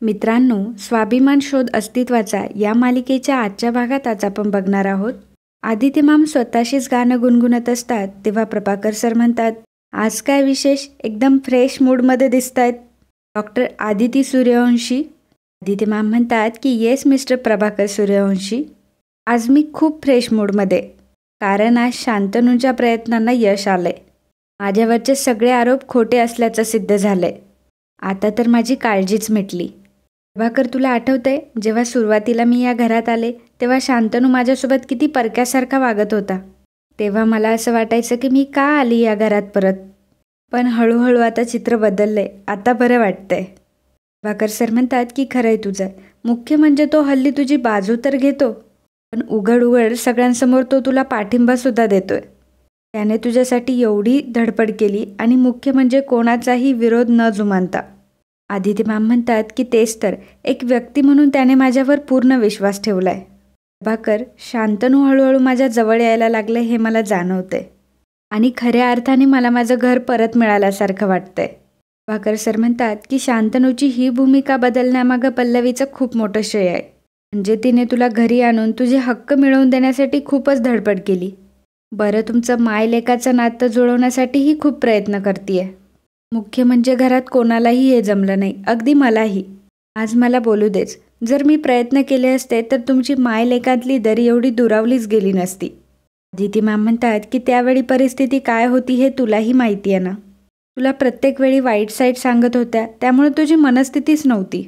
मित्रांनो, स्वाभिमान शोध अस्तित्वाचा या मालिकेच्या आजच्या भागात आज आपण बघणार आहोत. आदिती मॅम स्वतःशीच गाणं गुणगुणत असतात तेव्हा प्रभाकर सर म्हणतात, आज काय विशेष, एकदम फ्रेश मूडमध्ये दिसतायत. डॉक्टर आदिती सूर्यवंशी. आदिती मॅम म्हणतात की येस मिस्टर प्रभाकर सूर्यवंशी, आज मी खूप फ्रेश मूडमध्ये, कारण आज शांतनूच्या प्रयत्नांना यश आलंय. माझ्यावरचे सगळे आरोप खोटे असल्याचं सिद्ध झालंय. आता तर माझी काळजीच मिटली. प्रभाकर, तुला आठवतंय जेव्हा सुरुवातीला मी या घरात आले तेव्हा शांतनू माझ्यासोबत किती परक्यासारखा वागत होता. तेव्हा मला असं वाटायचं की मी का आली या घरात परत. पण हळूहळू आता चित्र बदललंय, आता बरं वाटतंय. प्रभाकर सर म्हणतात की खरंय तुझं. मुख्य म्हणजे तो हल्ली तुझी बाजू तर घेतो, पण उघड उघड सगळ्यांसमोर तो तुला पाठिंबासुद्धा देतोय. त्याने तुझ्यासाठी एवढी धडपड केली आणि मुख्य म्हणजे कोणाचाही विरोध न जुमानता. आदिती मॅम म्हणतात की तेच तर, एक व्यक्ती म्हणून त्याने माझ्यावर पूर्ण विश्वास ठेवलाय. प्रभाकर, शांतनू हळूहळू माझ्या जवळ यायला लागले हे मला जाणवतंय आणि खऱ्या अर्थाने मला माझं घर परत मिळाल्यासारखं वाटतंय. प्रभाकर सर म्हणतात की शांतनूची ही भूमिका बदलण्यामागं पल्लवीचं खूप मोठं श्रेय आहे. म्हणजे तिने तुला घरी आणून तुझे हक्क मिळवून देण्यासाठी खूपच धडपड केली. बरं, तुमचं मायलेकाचं नातं जुळवण्यासाठीही खूप प्रयत्न करतीये. मुख्य म्हणजे घरात कोणालाही हे जमलं नाही, अगदी मलाही. आज मला बोलू देच, जर मी प्रयत्न केले असते तर तुमची मायलेकातली दरी एवढी दुरावलीच गेली नसती. आदिती मॅम म्हणतात की त्यावेळी परिस्थिती काय होती हे तुलाही माहिती आहे ना. तुला प्रत्येक वेळी वाईट साईड सांगत होत्या, त्यामुळे तुझी मनस्थितीच नव्हती.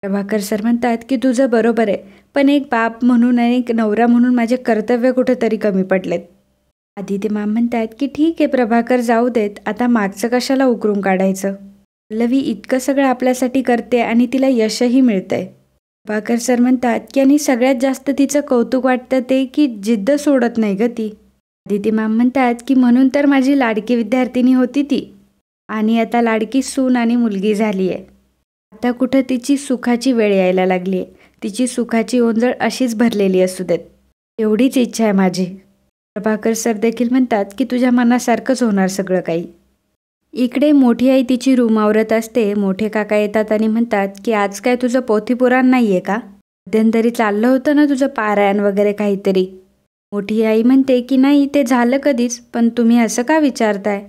प्रभाकर सर म्हणतात की तुझं बरोबर आहे, पण एक बाप म्हणून आणि एक नवरा म्हणून माझे कर्तव्य कुठेतरी कमी पडलेत. आदिती मॅम म्हणतात की ठीक आहे प्रभाकर, जाऊ देत, आता मागचं कशाला उकरून काढायचं. पल्लवी इतकं सगळं आपल्यासाठी करते आणि तिला यशही मिळतंय. प्रभाकर सर म्हणतात की आणि सगळ्यात जास्त तिचं कौतुक वाटतं ते की जिद्द सोडत नाही ग ती. आदिती मॅम म्हणतात की म्हणून तर माझी लाडकी विद्यार्थिनी होती ती, आणि आता लाडकी सून आणि मुलगी झाली आहे. आता कुठं तिची सुखाची वेळ यायला लागली आहे. तिची सुखाची ओंजळ अशीच भरलेली असू देत, एवढीच इच्छा आहे माझी. प्रभाकर सर देखील म्हणतात की तुझ्या मनासारखंच होणार सगळं काही. इकडे मोठी आई तिची रूम आवरत असते. मोठे काका येतात आणि म्हणतात की आज काय तुझं पोथीपुराण नाही आहे का? मध्यंतरी चाललं होतं ना तुझं पारायण वगैरे काहीतरी. मोठी आई म्हणते की नाही, ते झालं कधीच, पण तुम्ही असं का विचारताय?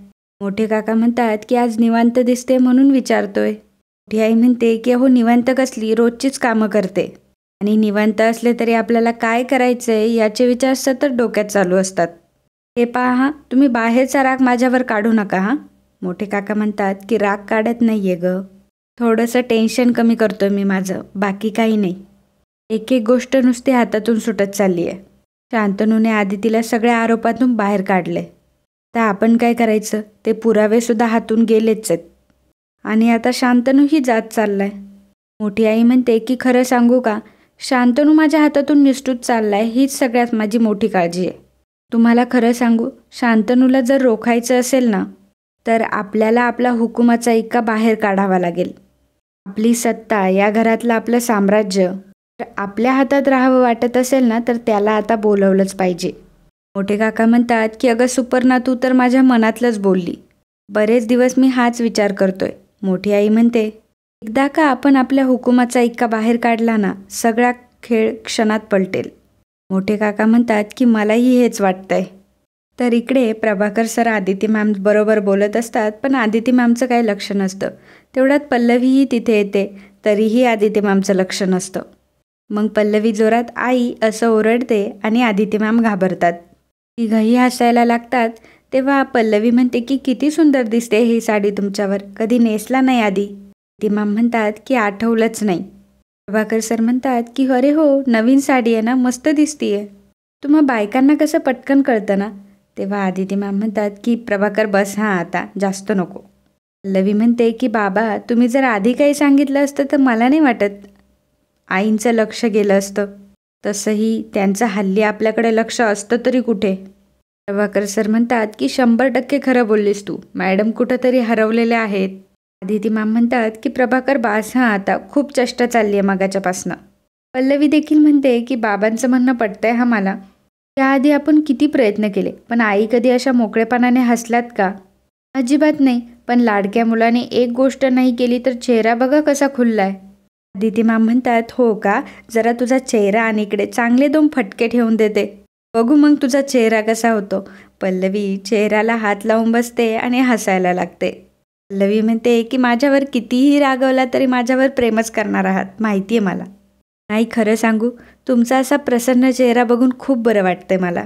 मोठे काका म्हणतात की आज निवांत दिसते म्हणून विचारतोय. मोठी आई म्हणते की अहो निवांत कसली, रोजचीच कामं करते, आणि निवांत असले तरी आपल्याला काय करायचंय याचे विचार सतत डोक्यात चालू असतात. हे पहा हां, तुम्ही बाहेरचा राग माझ्यावर काढू नका हां. मोठे काका म्हणतात की राग काढत नाहीये ग, थोडंसं टेन्शन कमी करतोय मी माझं, बाकी काही नाही. एक एक गोष्ट नुसती हातातून सुटत चालली आहे. शांतनूने आदितीला सगळ्या आरोपातून बाहेर काढले, तर आपण काय करायचं? ते पुरावे सुद्धा हातून गेलेच आहेत, आणि आता शांतनूही जात चाललाय. मोठी आई म्हणते की खरं सांगू का, शांतनू माझ्या हातातून निसटून चाललाय, हीच सगळ्यात माझी मोठी काळजी आहे. तुम्हाला खरं सांगू, शांतनूला जर रोखायचं असेल ना, तर आपल्याला आपला हुकुमाचा इक्का बाहेर काढावा लागेल. आपली सत्ता, या घरातलं आपलं साम्राज्य आपल्या हातात राहावं वाटत असेल ना, तर त्याला आता बोलवलंच पाहिजे. मोठे काका म्हणतात की अगं सुपर्णा, तू तर माझ्या मनातलंच बोलली. बरेच दिवस मी हाच विचार करतोय. मोठी आई म्हणते, एकदा का आपण आपल्या हुकुमाचा इक्का बाहेर काढला ना, सगळा खेळ क्षणात पलटेल. मोठे काका म्हणतात की मलाही हेच वाटतंय. तर इकडे प्रभाकर सर आदिती मॅम बरोबर बोलत असतात, पण आदिती मॅमचं काही लक्ष नसतं. तेवढ्यात पल्लवीही तिथे येते, तरीही आदिती मॅमचं लक्ष नसतं. मग पल्लवी जोरात आई असं ओरडते आणि आदिती मॅम घाबरतात. तिघंही हसायला लागतात. तेव्हा पल्लवी म्हणते की किती सुंदर दिसते ही साडी तुमच्यावर, कधी नेसला नाही आधी. आदिती मॅम म्हणतात की आठवलंच नाही. प्रभाकर सर म्हणतात की अरे हो, नवीन साडी आहे ना, मस्त दिसतीये. तुम्हा बायकांना कसं पटकन कळतं ना. तेव्हा आदिती मॅम म्हणतात की प्रभाकर बस हां, आता जास्त नको. पल्लवी म्हणते की बाबा, तुम्ही जर आधी काही सांगितलं असतं तर मला नाही वाटत आईंचं लक्ष गेलं असतं. तसंही त्यांचं हल्ली आपल्याकडे लक्ष असतं तरी कुठे. प्रभाकर सर म्हणतात की 100% खरं बोललीस तू, मॅडम कुठंतरी हरवलेल्या आहेत. आदिती मॅम म्हणतात की प्रभाकर बास हां, आता खूप चेष्टा चालली आहे मगाच्यापासनं. पल्लवी देखील म्हणते की बाबांचं म्हणणं पटतंय हा मला. त्याआधी आपण किती प्रयत्न केले, पण आई कधी अशा मोकळेपणाने हसल्यात का? अजिबात नाही. पण लाडक्या मुलाने एक गोष्ट नाही केली तर चेहरा बघा कसा खुललाय. अदिती मॅम म्हणतात, हो का, जरा तुझा चेहरा आणि इकडे चांगले 2 फटके ठेवून देते, बघू मग तुझा चेहरा कसा होतो. पल्लवी चेहऱ्याला हात लावून बसते आणि हसायला लागते. पल्लवी म्हणते की माझ्यावर कितीही रागवला तरी माझ्यावर प्रेमच करणार आहात, माहिती आहे मला. नाही, खरं सांगू, तुमचा असा प्रसन्न चेहरा बघून खूप बरं वाटतंय मला.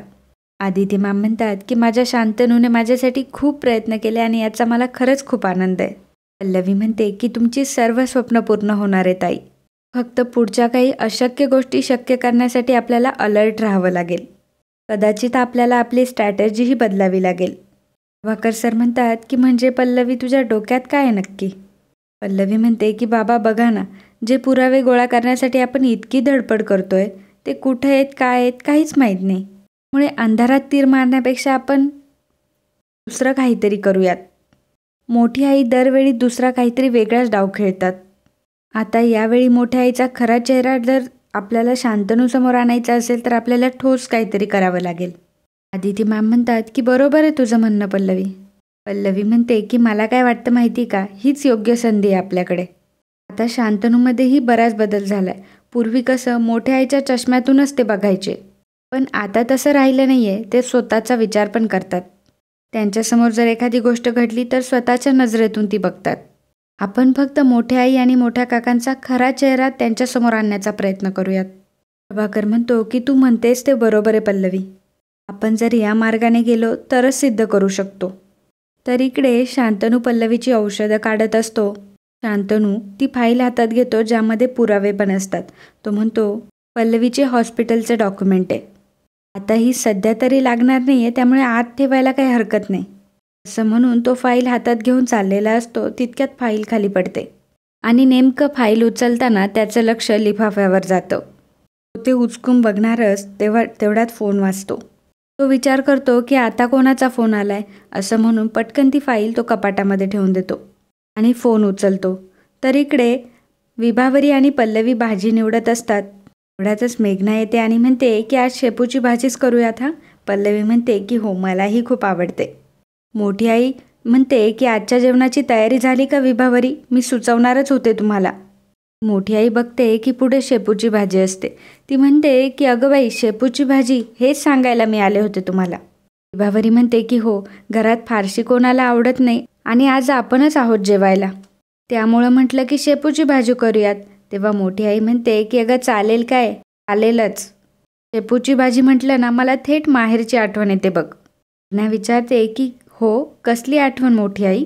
आदिती मॅम म्हणतात की माझ्या शांतनूने माझ्यासाठी खूप प्रयत्न केले आणि याचा मला खरंच खूप आनंद आहे. पल्लवी म्हणते की तुमची सर्व स्वप्न पूर्ण होणार आहे ताई. फक्त पुढच्या काही अशक्य गोष्टी शक्य करण्यासाठी आपल्याला अलर्ट राहावं लागेल. कदाचित आपल्याला आपली स्ट्रॅटेजीही बदलावी लागेल. प्रभाकर सर म्हणतात की म्हणजे पल्लवी तुझ्या डोक्यात काय आहे नक्की? पल्लवी म्हणते की बाबा बघा ना, जे पुरावे गोळा करण्यासाठी आपण इतकी धडपड करतोय ते कुठे आहेत, काय आहेत, काहीच माहीत नाही. त्यामुळे अंधारात तीर मारण्यापेक्षा आपण दुसरं काहीतरी करूयात. मोठी आई दरवेळी दुसरा काहीतरी वेगळाच डाव खेळतात. आता यावेळी मोठ्या आईचा खरा चेहरा जर आपल्याला शांतनूसमोर आणायचा असेल तर आपल्याला ठोस काहीतरी करावं लागेल. आदिती मॅम म्हणतात की बरोबर आहे तुझं म्हणणं पल्लवी. पल्लवी म्हणते की मला काय वाटतं माहिती का, हीच योग्य संधी आहे आपल्याकडे. आता शांतनूमध्येही बराच बदल झाला आहे. पूर्वी कसं मोठ्या आईच्या चष्म्यातूनच ते बघायचे, पण आता तसं राहिलं नाही आहे. ते स्वतःचा विचार पण करतात. त्यांच्यासमोर जर एखादी गोष्ट घडली तर स्वतःच्या नजरेतून ती बघतात. आपण फक्त मोठ्या आई आणि मोठ्या काकांचा खरा चेहरा त्यांच्यासमोर आणण्याचा प्रयत्न करूयात. प्रभाकर म्हणतो की तू म्हणतेस ते बरोबर आहे पल्लवी. आपण जर या मार्गाने गेलो तरच सिद्ध करू शकतो. तर इकडे शांतनू पल्लवीची औषधं काढत असतो. शांतनू ती फाईल हातात घेतो ज्यामध्ये पुरावे पण असतात. तो म्हणतो पल्लवीचे हॉस्पिटलचे डॉक्युमेंट आहे. आता ही सध्या तरी लागणार नाही आहे, त्यामुळे आत ठेवायला काही हरकत नाही, असं म्हणून तो फाईल हातात घेऊन चाललेला असतो. तितक्यात फाईल खाली पडते आणि नेमकं फाईल उचलताना त्याचं लक्ष लिफाफ्यावर जातं. तो ते उचकून बघणारच तेवढ्यात फोन वाजतो. तो विचार करतो की आता कोणाचा फोन आलाय, असं म्हणून पटकन ती फाईल तो कपाटामध्ये ठेवून देतो आणि फोन उचलतो. तर इकडे विभावरी आणि पल्लवी भाजी निवडत असतात. एवढ्यातच मेघना येते आणि म्हणते की आज शेपूची भाजीच करूयात हा. पल्लवी म्हणते की हो, मलाही खूप आवडते. मोठी आई म्हणते की आजच्या जेवणाची तयारी झाली का विभावरी, मी सुचवणारच होते तुम्हाला. मोठी आई बघते की पुढे शेपूची भाजी असते. ती म्हणते की अगं बाई, शेपूची भाजी हेच सांगायला मी आले होते तुम्हाला. विभावरी म्हणते की हो, घरात फारशी कोणाला आवडत नाही आणि आज आपणच आहोत जेवायला, त्यामुळं म्हटलं की शेपूची भाजी करूयात. तेव्हा मोठी आई म्हणते की अगं चालेल काय, चालेलच. शेपूची भाजी म्हटलं ना मला थेट माहेरची आठवण येते बघ. ना विचारते की हो, कसली आठवण मोठी आई?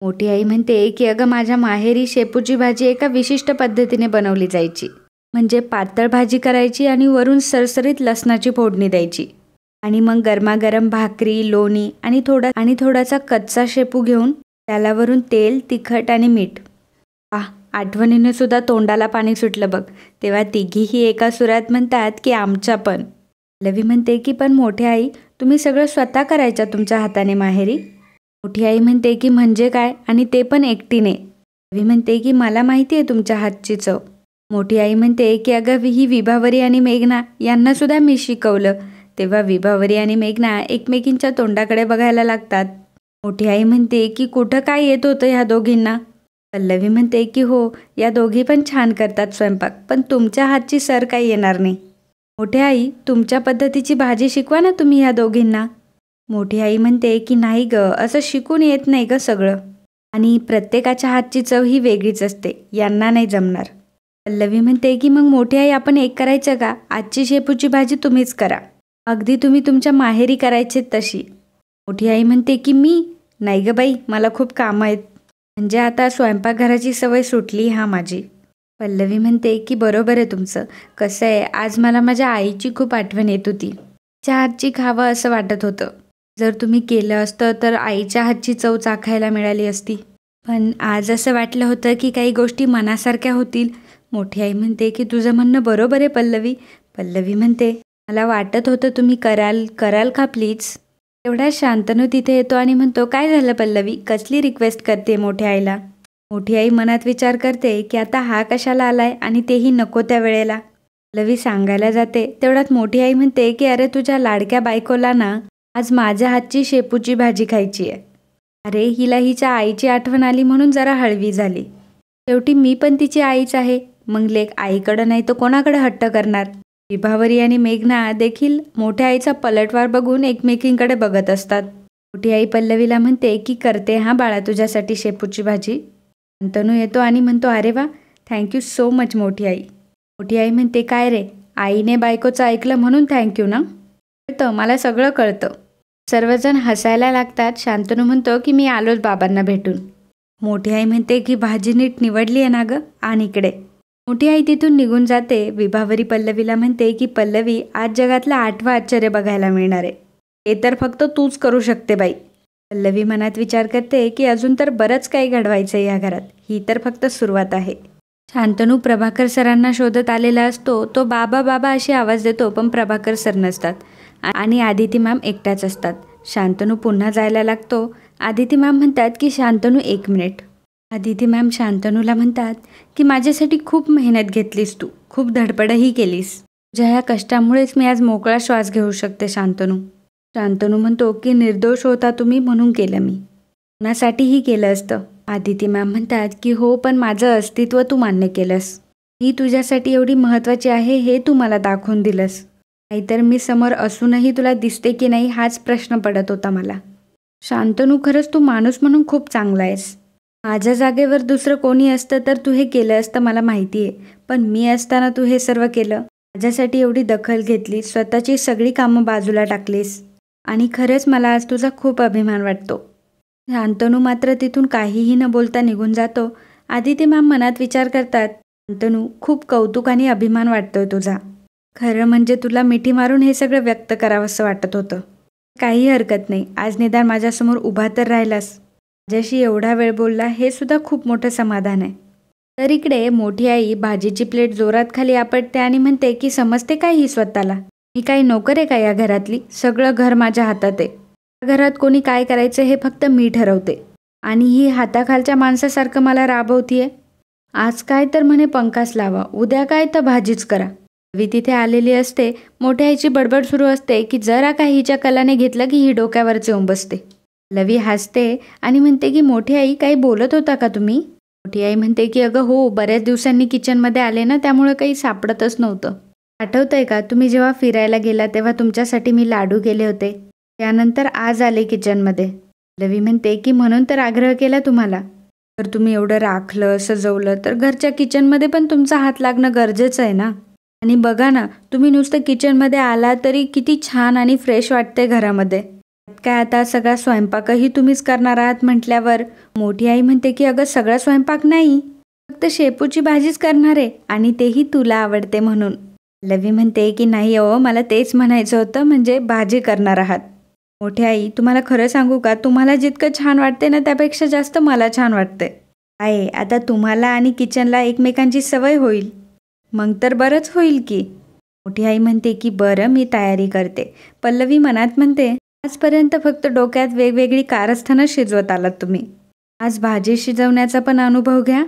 मोठी आई म्हणते की अगं माझ्या माहेरी शेपूची भाजी एका विशिष्ट पद्धतीने बनवली जायची. म्हणजे पातळ भाजी करायची आणि वरून सरसरीत लसणाची फोडणी द्यायची आणि मग गरमागरम भाकरी, लोणी आणि थोडासा कच्चा शेपू घेऊन त्याला वरून तेल, तिखट आणि मीठ. आठवणीने सुद्धा तोंडाला पाणी सुटलं बघ. तेव्हा तिघीही एका सुरात म्हणतात की आमच्या पण. पल्लवी म्हणते की पण मोठी आई, तुम्ही सगळं स्वतः करायच्या तुमच्या हाताने माहेरी? मोठी आई म्हणते की म्हणजे काय, आणि ते पण एकटीने? पल्लवी म्हणते की मला माहिती आहे तुमच्या हातची चव. मोठी आई म्हणते की अगं ही विभावरी आणि मेघना यांना सुद्धा मी शिकवलं. तेव्हा विभावरी आणि मेघना एकमेकींच्या तोंडाकडे बघायला लागतात. मोठी आई म्हणते की कुठं काय येत होतं ह्या दोघींना? पल्लवी म्हणते की हो, या दोघी पण छान करतात स्वयंपाक, पण तुमच्या हातची सर काही येणार नाही. मोठी आई, तुमच्या पद्धतीची भाजी शिकवा ना तुम्ही ह्या दोघींना. मोठी आई म्हणते की नाही ग, असं शिकून येत नाही ग सगळं, आणि प्रत्येकाच्या हातची चव ही वेगळीच असते, यांना नाही जमणार. पल्लवी म्हणते की मग मोठी आई आपण एक करायचं का, आजची शेपूची भाजी तुम्हीच करा, अगदी तुम्ही तुमच्या माहेरी करायचे तशी. मोठी आई म्हणते की मी नाही ग बाई, मला खूप कामं आहेत, म्हणजे आता स्वयंपाकघराची सवय सुटली हा माझी. पल्लवी म्हणते की बरोबर आहे तुमचं. कसं आहे, आज मला माझ्या आईची खूप आठवण येत होती. तिच्या हातची खावं असं वाटत होतं. जर तुम्ही केलं असतं तर आईच्या हातची चव चाखायला मिळाली असती, पण आज असं वाटलं होतं की काही गोष्टी मनासारख्या होतील. मोठी आई म्हणते की तुझं म्हणणं बरोबर आहे पल्लवी. पल्लवी म्हणते मला वाटत होतं तुम्ही कराल का प्लीज. एवढा शांतनू तिथे येतो आणि म्हणतो काय झालं पल्लवी, कसली रिक्वेस्ट करते मोठ्या आईला. मोठी आई मनात विचार करते की आता हा कशाला आलाय आणि तेही नको त्या वेळेला. पल्लवी सांगायला जाते तेवढ्यात मोठी आई म्हणते की अरे तुझ्या लाडक्या बायकोला ना आज माझ्या हातची शेपूची भाजी खायची आहे. अरे हिला हिच्या आईची आठवण आली म्हणून जरा हळवी झाली. शेवटी मी पण तिची आईच आहे, मग लेक आईकडं नाही तर कोणाकडे हट्ट करणार. विभावरी आणि मेघना देखील मोठ्या आईचा पलटवार बघून एकमेकींकडे बघत असतात. मोठी आई पल्लवीला म्हणते की करते हा बाळा तुझ्यासाठी शेपूची भाजी. शांतनू येतो आणि म्हणतो अरे वा, थँक्यू सो मच मोठी आई. मोठी आई म्हणते काय रे, आईने बायकोचं ऐकलं म्हणून थँक्यू ना? कळतं, मला सगळं कळतं. सर्वजण हसायला लागतात. शांतनू म्हणतो की मी आलोच बाबांना भेटून. मोठी आई म्हणते की भाजी नीट निवडली आहे ना गं, आण इकडे. मोठी आई तिथून निघून जाते. विभावरी पल्लवीला म्हणते की पल्लवी, आज जगातलं 8वं आश्चर्य बघायला मिळणार आहे. हे तर फक्त तूच करू शकते बाई. पल्लवी मनात विचार करते की अजून तर बरंच काही घडवायचं या घरात, ही तर फक्त सुरुवात आहे. शांतनू प्रभाकर सरांना शोधत आलेला असतो. तो बाबा बाबा अशी आवाज देतो, पण प्रभाकर सर नसतात आणि आदिती मॅम एकट्याच असतात. शांतनू पुन्हा जायला लागतो. आदिती मॅम म्हणतात की शांतनू 1 मिनिट. आदिती मॅम शांतनूला म्हणतात की माझ्यासाठी खूप मेहनत घेतलीस तू, खूप धडपडही केलीस. तुझ्या ह्या कष्टामुळेच मी आज मोकळा श्वास घेऊ शकते शांतनू. शांतनू म्हणतो की निर्दोष होता तुम्ही म्हणून केलं मी, कुणासाठीही केलं असतं. आदिती मॅम म्हणतात की हो, पण माझं अस्तित्व तू मान्य केलंस. मी तुझ्यासाठी एवढी महत्त्वाची आहे हे तू मला दाखवून दिलंस. नाहीतर मी समोर असूनही तुला दिसते की नाही हाच प्रश्न पडत होता मला. शांतनू, खरंच तू माणूस म्हणून खूप चांगला आहेस. माझ्या जागेवर दुसरं कोणी असतं तर तू हे केलं असतं मला माहिती आहे, पण मी असताना तू हे सर्व केलं. माझ्यासाठी एवढी दखल घेतली, स्वतःची सगळी कामं बाजूला टाकलीस आणि खरंच मला आज तुझा खूप अभिमान वाटतो. शांतनू मात्र तिथून काहीही न बोलता निघून जातो. आदिती मॅम मनात विचार करतात, शांतनू, खूप कौतुक आणि अभिमान वाटतोय तुझा. खरं म्हणजे तुला मिठी मारून हे सगळं व्यक्त करावंसं वाटत होतं. काही हरकत नाही, आज निदान माझ्यासमोर उभा तर राहिलास. माझ्याशी एवढा वेळ बोलला हे सुद्धा खूप मोठं समाधान आहे. तर इकडे मोठी आई भाजीची प्लेट जोरात खाली आपटते आणि म्हणते की समजते काय ही स्वतःला? मी काही नोकर आहे का या घरातली? सगळं घर माझ्या हातात आहे. या घरात कोणी काय करायचं हे फक्त मी ठरवते आणि ही हाताखालच्या माणसासारखं मला राबवतीये. आज काय तर म्हणे पंखाच लावा, उद्या काय तर भाजीच करा. रवी तिथे आलेली असते. मोठ्या आईची बडबड सुरू असते की जरा का हिच्या कलाने घेतलं की ही डोक्यावरच येऊन बसते. लवी हसते आणि म्हणते की मोठी आई, काही बोलत होता का तुम्ही? मोठी आई म्हणते की अगं हो, बऱ्याच दिवसांनी किचनमध्ये आले ना, त्यामुळे काही सापडतच नव्हतं. आठवतंय का तुम्ही जेव्हा फिरायला गेला तेव्हा तुमच्यासाठी मी लाडू केले होते, त्यानंतर आज आले किचनमध्ये. लवी म्हणते की म्हणून तर आग्रह केला तुम्हाला. तर तुम्ही एवढं राखलं सजवलं तर घरच्या किचनमध्ये पण तुमचा हात लागणं गरजेचं आहे ना. आणि बघा ना, तुम्ही नुसतं किचनमध्ये आला तरी किती छान आणि फ्रेश वाटते घरामध्ये. काय आता सगळा स्वयंपाकही तुम्हीच करणार आहात म्हटल्यावर. मोठी आई म्हणते की अगं सगळा स्वयंपाक नाही, फक्त शेपूची भाजीच करणार आहे आणि तेही तुला आवडते म्हणून. लवी म्हणते की नाही अहो, मला तेच म्हणायचं होतं, म्हणजे भाजी करणार आहात. मोठी आई, तुम्हाला खरं सांगू का, तुम्हाला जितकं छान वाटते ना त्यापेक्षा जास्त मला छान वाटते. आहे आता तुम्हाला आणि किचनला एकमेकांची सवय होईल, मग तर बरंच होईल की. मोठी आई म्हणते की बरं, मी तयारी करते. पल्लवी मनात म्हणते, आजपर्यंत फक्त डोक्यात वेगवेगळी कारस्थानं शिजवत आलात तुम्ही, आज भाजी शिजवण्याचा पण अनुभव घ्या.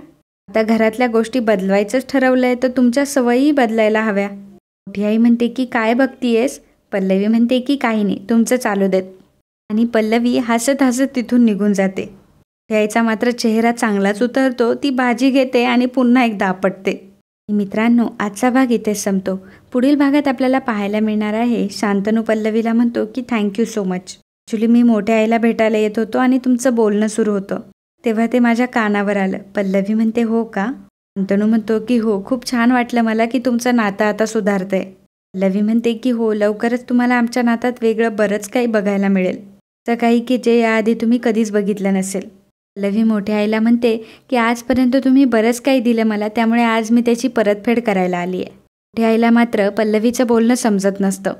आता घरातल्या गोष्टी बदलवायचंच ठरवलंय तर तुमच्या सवयी बदलायला हव्या. मोठी आई म्हणते की काय बघतीयेस? पल्लवी म्हणते की काही नाही, तुमचं चालू देत. आणि पल्लवी हसत हसत तिथून निघून जाते. मोठी आईचा मात्र चेहरा चांगलाच उतरतो. ती भाजी घेते आणि पुन्हा एकदा आपटते. मित्रांनो, आजचा भाग इथेच संपतो. पुढील भागात आपल्याला पाहायला मिळणार आहे शांतनू पल्लवीला म्हणतो की थँक्यू सो मच. ॲक्च्युली मी मोठ्या आईला भेटायला येत होतो आणि तुमचं बोलणं सुरू होतं तेव्हा ते माझ्या कानावर आलं. पल्लवी म्हणते हो का? शांतनू म्हणतो की हो, खूप छान वाटलं मला की तुमचं नातं आता सुधारतंय. पल्लवी म्हणते की हो, लवकरच तुम्हाला आमच्या नात्यात वेगळं बरंच काही बघायला मिळेल, असं काही की जे याआधी तुम्ही कधीच बघितलं नसेल. पल्लवी मोठ्या आईला म्हणते की आजपर्यंत तुम्ही बरंच काही दिलं मला, त्यामुळे आज मी त्याची परतफेड करायला आली आहे. मोठ्या आईला मात्र पल्लवीचं बोलणं समजत नसतं.